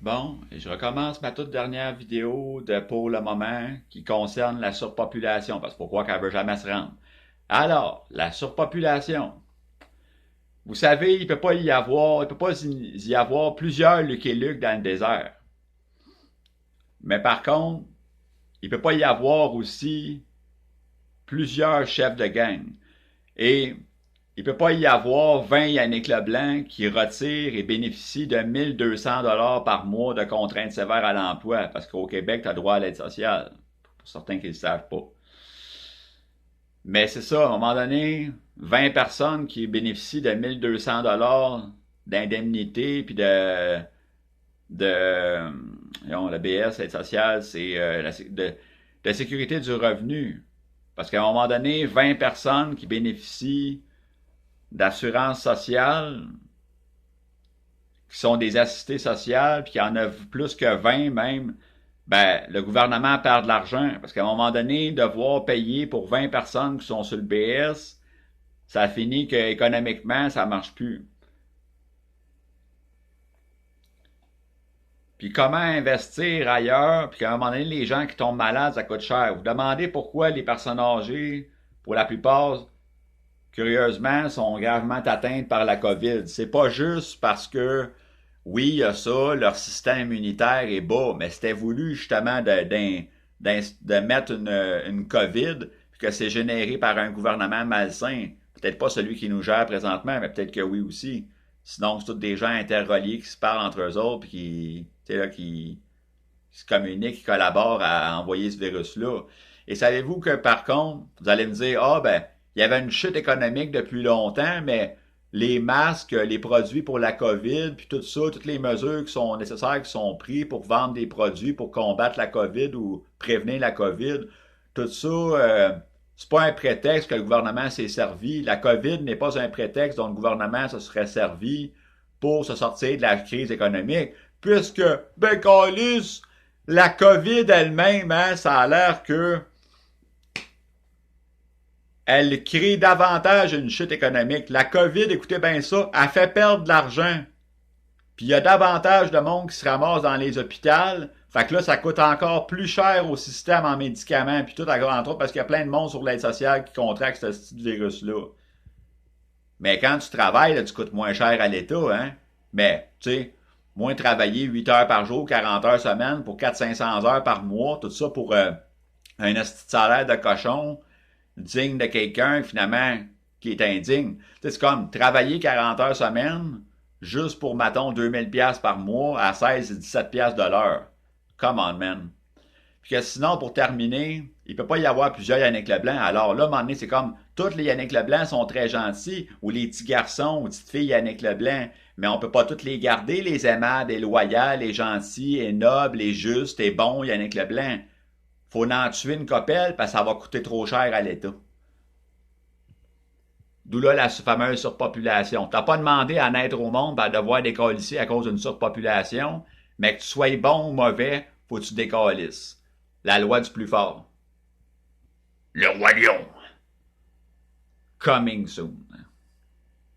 Bon, et je recommence ma toute dernière vidéo de pour le moment qui concerne la surpopulation, parce que pourquoi qu'elle veut jamais se rendre. Alors, la surpopulation. Vous savez, il peut pas y avoir plusieurs Lucky Luke dans le désert. Mais par contre, il peut pas y avoir aussi plusieurs chefs de gang. Et il peut pas y avoir 20 Yannick Leblanc qui retirent et bénéficient de 1 200 $ par mois de contraintes sévères à l'emploi, parce qu'au Québec, tu as droit à l'aide sociale, pour certains qui ne le savent pas. Mais c'est ça, à un moment donné, 20 personnes qui bénéficient de 1 200 $ d'indemnité, puis la BS, l'aide sociale, c'est de sécurité du revenu. Parce qu'à un moment donné, 20 personnes qui bénéficient d'assurance sociale, qui sont des assistés sociales, puis qu'il y en a plus que 20 même, ben, le gouvernement perd de l'argent. Parce qu'à un moment donné, devoir payer pour 20 personnes qui sont sur le BS, ça finit qu'économiquement, ça marche plus. Puis comment investir ailleurs, puis qu'à un moment donné, les gens qui tombent malades, ça coûte cher. Vous demandez pourquoi les personnes âgées, pour la plupart, curieusement, sont gravement atteintes par la COVID. C'est pas juste parce que, oui, il y a ça, leur système immunitaire est bas, mais c'était voulu justement de mettre une COVID, puis que c'est généré par un gouvernement malsain. Peut-être pas celui qui nous gère présentement, mais peut-être que oui aussi. Sinon, c'est tous des gens interreliés qui se parlent entre eux autres, puis qui se communiquent, qui collaborent à envoyer ce virus-là. Et savez-vous que par contre, vous allez me dire, ah ben, il y avait une chute économique depuis longtemps, mais les masques, les produits pour la COVID, puis tout ça, toutes les mesures qui sont nécessaires, qui sont prises pour vendre des produits pour combattre la COVID ou prévenir la COVID, tout ça, c'est pas un prétexte que le gouvernement s'est servi. La COVID n'est pas un prétexte dont le gouvernement se serait servi pour se sortir de la crise économique, puisque, ben, câlisse, la COVID elle-même, hein, ça a l'air que elle crée davantage une chute économique. La COVID, écoutez bien ça, elle fait perdre de l'argent. Puis il y a davantage de monde qui se ramasse dans les hôpitaux. Fait que là, ça coûte encore plus cher au système en médicaments, puis tout, entre autres, parce qu'il y a plein de monde sur l'aide sociale qui contracte ce petit virus-là. Mais quand tu travailles, là, tu coûtes moins cher à l'État, hein? Mais, tu sais, moins travailler 8 heures par jour, 40 heures semaine, pour 400-500 heures par mois, tout ça pour un esti de salaire de cochon, digne de quelqu'un, finalement, qui est indigne. C'est comme travailler 40 heures semaine, juste pour, mettons, 2000$ par mois à 16 et 17$ de l'heure. Come on, man. Puis que sinon, pour terminer, il peut pas y avoir plusieurs Yannick Leblanc. Alors là, à un moment donné, c'est comme, tous les Yannick Leblanc sont très gentils, ou les petits garçons, ou petites filles Yannick Leblanc, mais on peut pas toutes les garder, les aimables, les loyaux, les gentils, et nobles, et justes, et bons Yannick Leblanc. Faut en tuer une copelle parce que ça va coûter trop cher à l'État. D'où là la fameuse surpopulation. T'as pas demandé à naître au monde à devoir décalisser à cause d'une surpopulation, mais que tu sois bon ou mauvais, faut que tu décalisses. La loi du plus fort. Le roi lion. Coming soon.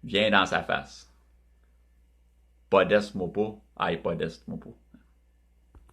Viens dans sa face. Podeste-moi pas. Aïe, podeste-moi pas.